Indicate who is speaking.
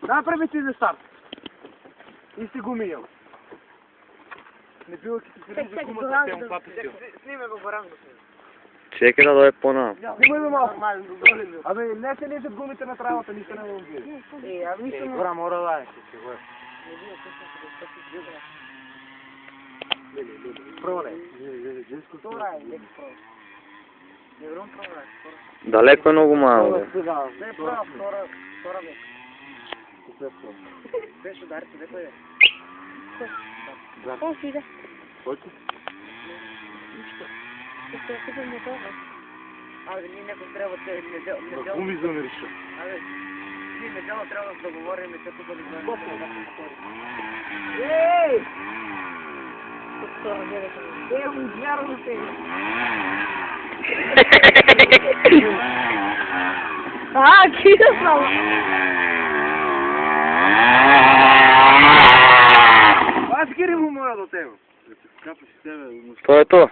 Speaker 1: Направи ти за старт. И си го миял. Не било ки ти се гумата, те му папи. Сниме го баранго.
Speaker 2: Чекай да дойде по-нам.
Speaker 1: Снимай го малко. Абе, не се лежат гумите на травата, нищо не го види. Гора, мора да е. Прво не.
Speaker 2: Далеко е много малко.
Speaker 1: Не, права, втора век. Беше ударите, леко е.
Speaker 3: О, си да.
Speaker 1: Който?
Speaker 3: Ще се купим мотора.
Speaker 1: Абе, ние някой трябва да гуми замириша. Абе, ние неделно трябва да договорим и като да ли знаем. Ей! Вярно те!
Speaker 3: Ти да знал.
Speaker 1: Аз гири му моя до тебе.
Speaker 2: То е то.